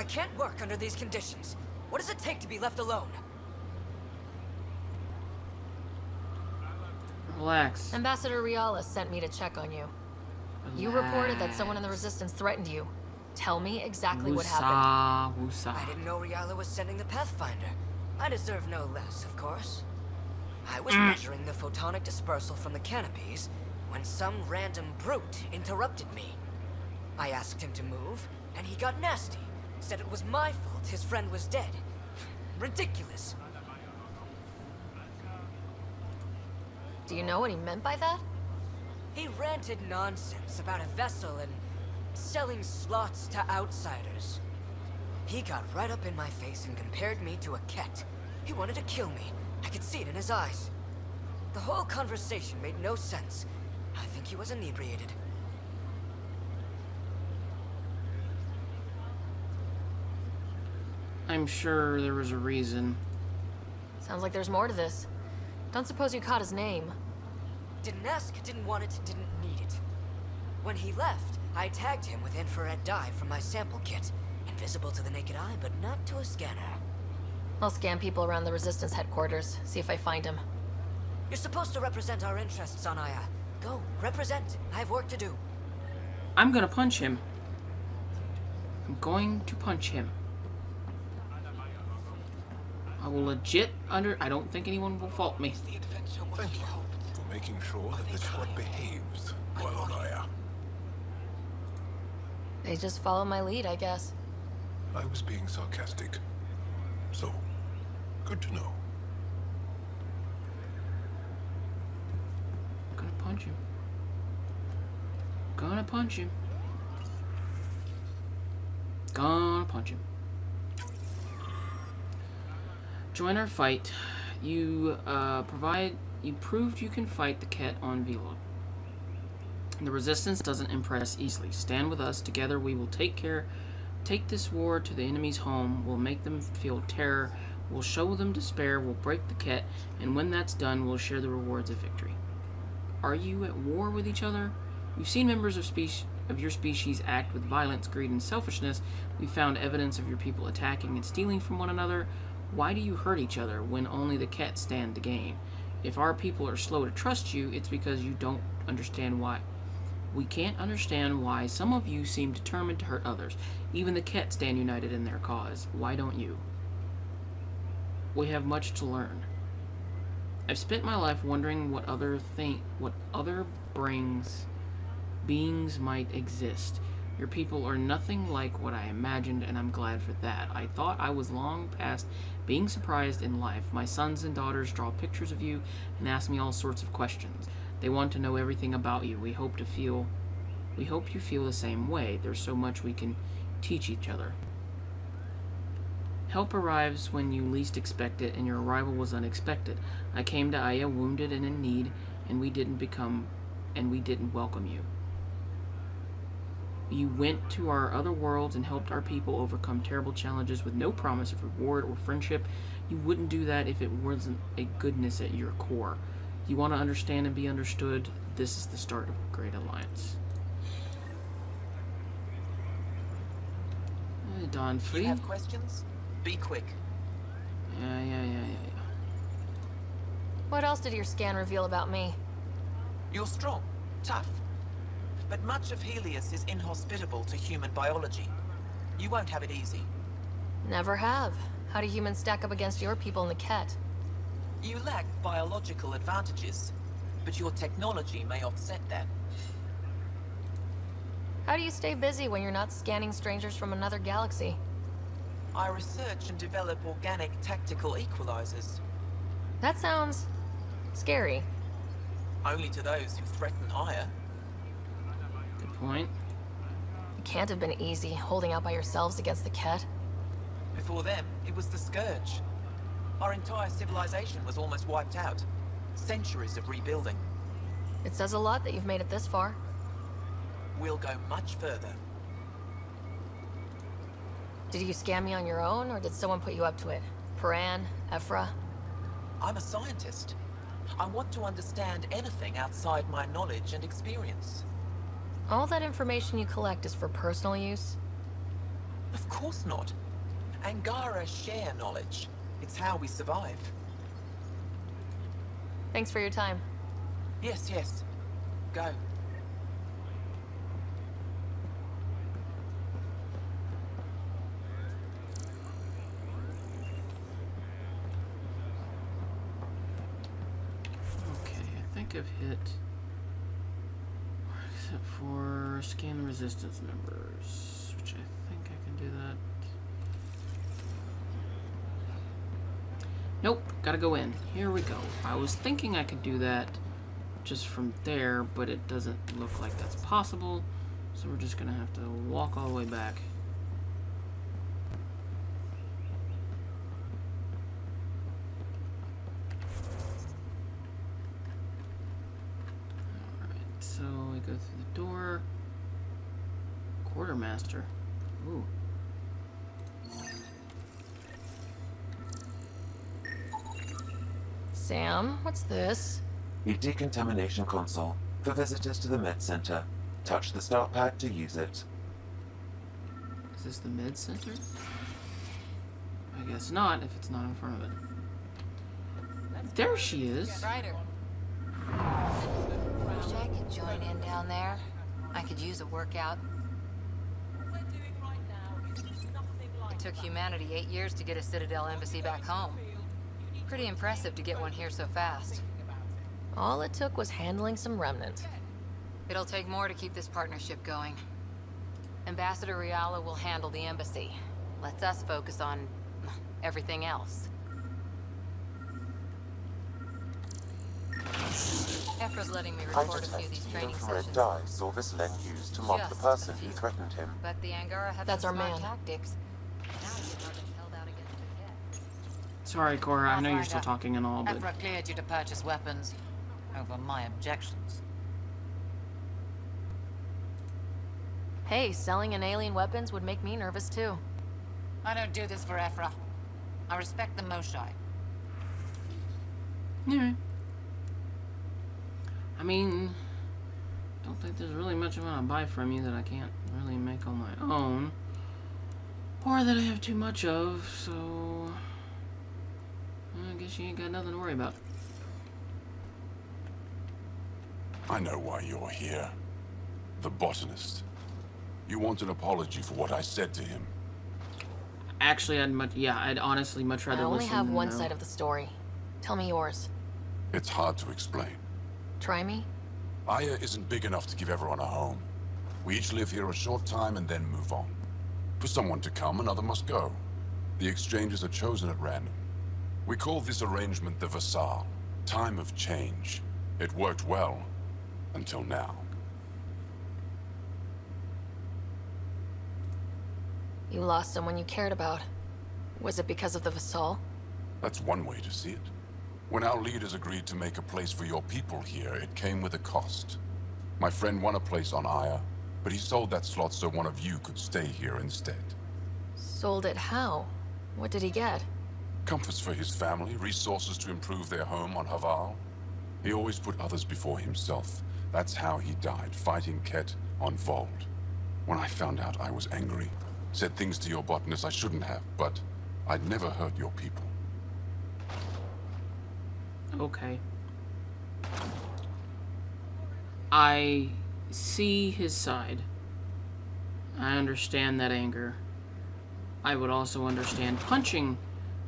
I can't work under these conditions. What does it take to be left alone? Relax. Ambassador Riala sent me to check on you. You reported that someone in the Resistance threatened you. Tell me exactly what happened. Woosah. I didn't know Riala was sending the Pathfinder. I deserve no less, of course. I was measuring the photonic dispersal from the canopies when some random brute interrupted me. I asked him to move, and he got nasty. Said it was my fault his friend was dead. Ridiculous. Do you know what he meant by that? He ranted nonsense about a vessel and selling slots to outsiders. He got right up in my face and compared me to a cat. He wanted to kill me. I could see it in his eyes. The whole conversation made no sense. I think he was inebriated. I'm sure there was a reason. Sounds like there's more to this. Don't suppose you caught his name? Didn't ask, didn't want it, didn't need it. When he left, I tagged him with infrared dye from my sample kit. Invisible to the naked eye, but not to a scanner. I'll scan people around the Resistance headquarters, see if I find him. You're supposed to represent our interests on Aya. Go, represent. I have work to do. I'm gonna punch him. I'm going to punch him. I will legit I don't think anyone will fault me. Thank you for making sure that the squad behaves while on Aya. They just follow my lead, I guess. I was being sarcastic. So, good to know. Gonna punch him. Gonna punch him. Gonna punch him. Join our fight. You proved you can fight the Ket on Vila. The Resistance doesn't impress easily. Stand with us. Together we will take this war to the enemy's home. We'll make them feel terror. We'll show them despair. We'll break the Ket. And when that's done, we'll share the rewards of victory. Are you at war with each other? You've seen members of your species act with violence, greed, and selfishness. We've found evidence of your people attacking and stealing from one another. Why do you hurt each other when only the Ket stand to gain? If our people are slow to trust you, it's because you don't understand why. We can't understand why some of you seem determined to hurt others. Even the Ket stand united in their cause. Why don't you? We have much to learn. I've spent my life wondering what other beings might exist. Your people are nothing like what I imagined, and I'm glad for that. I thought I was long past being surprised in life. My sons and daughters draw pictures of you and ask me all sorts of questions. They want to know everything about you. We hope you feel the same way. There's so much we can teach each other. Help arrives when you least expect it, and your arrival was unexpected. I came to Aya wounded and in need, and we didn't welcome you. You went to our other worlds and helped our people overcome terrible challenges with no promise of reward or friendship. You wouldn't do that if it wasn't a goodness at your core. You want to understand and be understood. This is the start of a great alliance. Don Free. You have questions? Be quick. Yeah. What else did your scan reveal about me? You're strong, tough. But much of Helios is inhospitable to human biology. You won't have it easy. Never have. How do humans stack up against your people in the Ket? You lack biological advantages, but your technology may offset that. How do you stay busy when you're not scanning strangers from another galaxy? I research and develop organic tactical equalizers. That sounds scary. Only to those who threaten Aya. Good point. It can't have been easy holding out by yourselves against the Ket. Before them, it was the Scourge. Our entire civilization was almost wiped out. Centuries of rebuilding. It says a lot that you've made it this far. We'll go much further. Did you scam me on your own, or did someone put you up to it? Paran, Ephra? I'm a scientist. I want to understand anything outside my knowledge and experience. All that information you collect is for personal use? Of course not. Angara share knowledge. It's how we survive. Thanks for your time. Yes, yes. Go. Okay, I think I've hit... Except for scan the resistance members, which I think I can do that. Nope, gotta go in. Here we go. I was thinking I could do that just from there, but it doesn't look like that's possible. So we're just gonna have to walk all the way back. Alright, so we go through the door. Quartermaster. Ooh. Sam, what's this? A decontamination console for visitors to the med center. Touch the start pad to use it. Is this the med center? I guess not, if it's not in front of it. There she is. Wish I could join in down there. I could use a workout. It took humanity 8 years to get a Citadel embassy back home. Pretty impressive to get one here so fast. All it took was handling some remnant. It'll take more to keep this partnership going. Ambassador Riala will handle the embassy. Lets us focus on everything else. Efra's letting me I record a few of these detect training infrared sessions. dye saw this Len used to mock the Just person a who few. threatened him. But the Angara have That's some our smart man. tactics. Now the target's held out against the Ket. Sorry, Cora, I know you're still talking and all, but... Efra cleared you to purchase weapons over my objections. Hey, selling an alien weapons would make me nervous too. I don't do this for Efra. I respect the Moshai. Yeah. I mean, don't think there's really much I want to buy from you that I can't really make on my own. Or that I have too much of, so... I guess you ain't got nothing to worry about. I know why you're here. The botanist. You want an apology for what I said to him. Actually, I'd honestly much rather I only listen have than one know. side of the story. Tell me yours. It's hard to explain. Try me? Aya isn't big enough to give everyone a home. We each live here a short time and then move on. For someone to come, another must go. The exchanges are chosen at random. We call this arrangement the Vassal. Time of change. It worked well, until now. You lost someone you cared about. Was it because of the Vassal? That's one way to see it. When our leaders agreed to make a place for your people here, it came with a cost. My friend won a place on Aya, but he sold that slot so one of you could stay here instead. Sold it how? What did he get? Comforts for his family, resources to improve their home on Hobble. He always put others before himself. That's how he died, fighting Ket on Vold. When I found out, I was angry. Said things to your botanist I shouldn't have, but I'd never hurt your people. Okay. I see his side. I understand that anger. I would also understand punching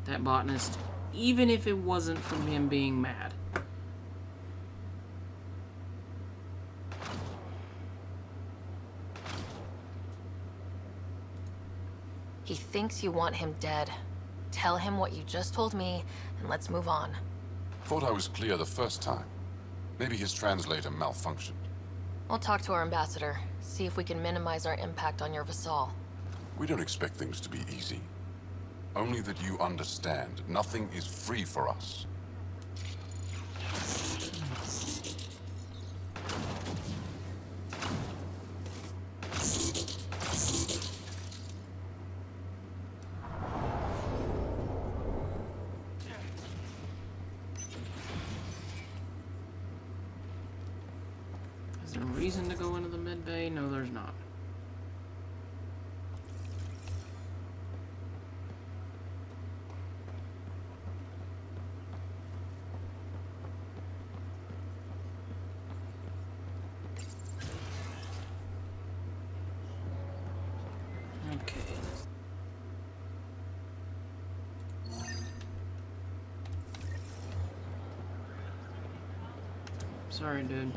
that botanist, even if it wasn't from him being mad. He thinks you want him dead. Tell him what you just told me, and let's move on. Thought I was clear the first time. Maybe his translator malfunctioned. I'll talk to our ambassador, see if we can minimize our impact on your Vassal. We don't expect things to be easy. Only that you understand, nothing is free for us. Is there a reason to go into the mid bay? No, there's not. Sorry, dude.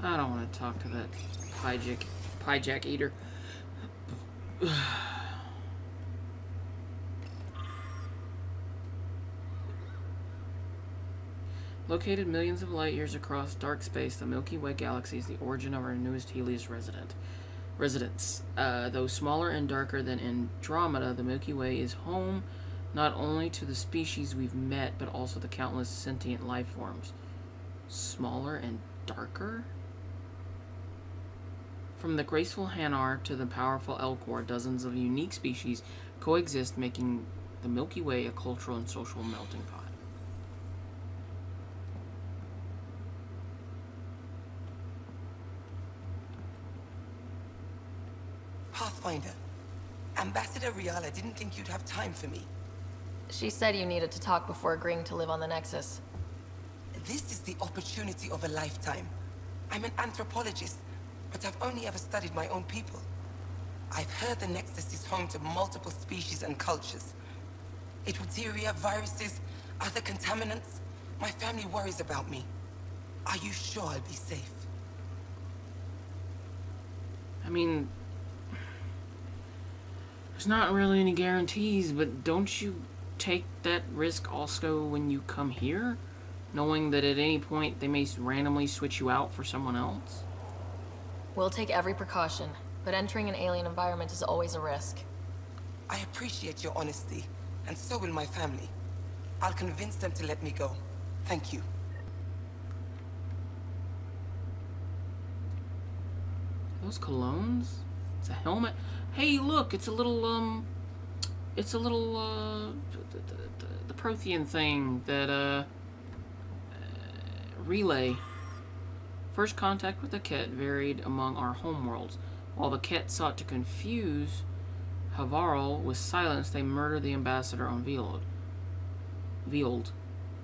I don't want to talk to that hijack eater. Located millions of light years across dark space, the Milky Way galaxy is the origin of our newest Helios residents. Though smaller and darker than Andromeda, the Milky Way is home not only to the species we've met, but also the countless sentient life forms. Smaller and darker? From the graceful Hanar to the powerful Elcor, dozens of unique species coexist, making the Milky Way a cultural and social melting pot. Pathfinder, Ambassador Riala didn't think you'd have time for me. She said you needed to talk before agreeing to live on the Nexus. This is the opportunity of a lifetime. I'm an anthropologist, but I've only ever studied my own people. I've heard the Nexus is home to multiple species and cultures. Epidemia, viruses, other contaminants. My family worries about me. Are you sure I'll be safe? I mean, there's not really any guarantees, but don't you take that risk also when you come here? Knowing that at any point they may randomly switch you out for someone else? We'll take every precaution, but entering an alien environment is always a risk. I appreciate your honesty, and so will my family. I'll convince them to let me go. Thank you. Those colognes? It's a helmet. Hey, look! It's a little the Prothean thing that relay. First contact with the Ket varied among our homeworlds. While the Ket sought to confuse Havarl with silence, they murdered the ambassador on Veeld.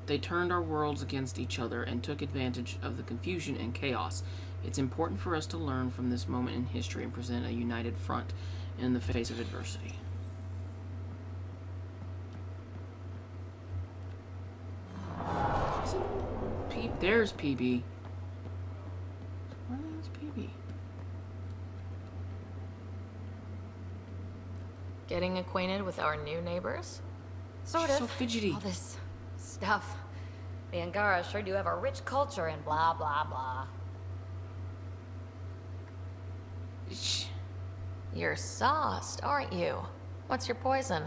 They turned our worlds against each other and took advantage of the confusion and chaos. It's important for us to learn from this moment in history and present a united front in the face of adversity. There's PB. Where is PB? Getting acquainted with our new neighbors? Sort She's of. so fidgety. All this stuff. The Angara sure do have a rich culture and blah, blah, blah. You're sauced, aren't you? What's your poison?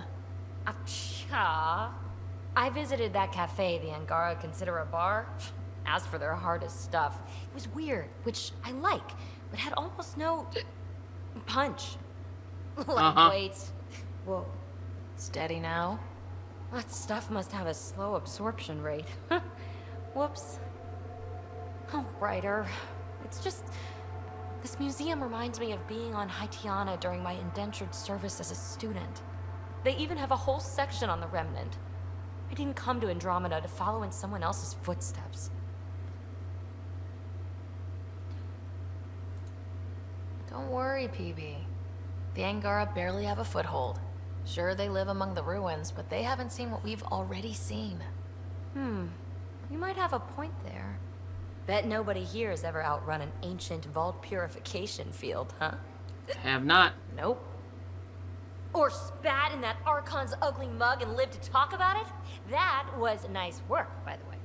I visited that cafe the Angara consider a bar. Asked for their hardest stuff. It was weird, which I like, but had almost no punch. Wait. Whoa. Steady now? That stuff must have a slow absorption rate. Whoops. Oh, Ryder. It's just... This museum reminds me of being on Haitiana during my indentured service as a student. They even have a whole section on the Remnant. I didn't come to Andromeda to follow in someone else's footsteps. Don't worry, PB. The Angara barely have a foothold. Sure, they live among the ruins, but they haven't seen what we've already seen. You might have a point there. Bet nobody here has ever outrun an ancient vault purification field, huh? Have not. Nope. Or spat in that Archon's ugly mug and lived to talk about it? That was nice work, by the way.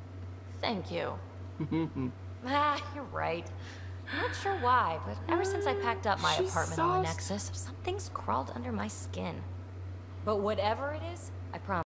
Thank you. You're right. I'm not sure why, but ever since I packed up my apartment on the sauced. Nexus, something's crawled under my skin. But whatever it is, I promise.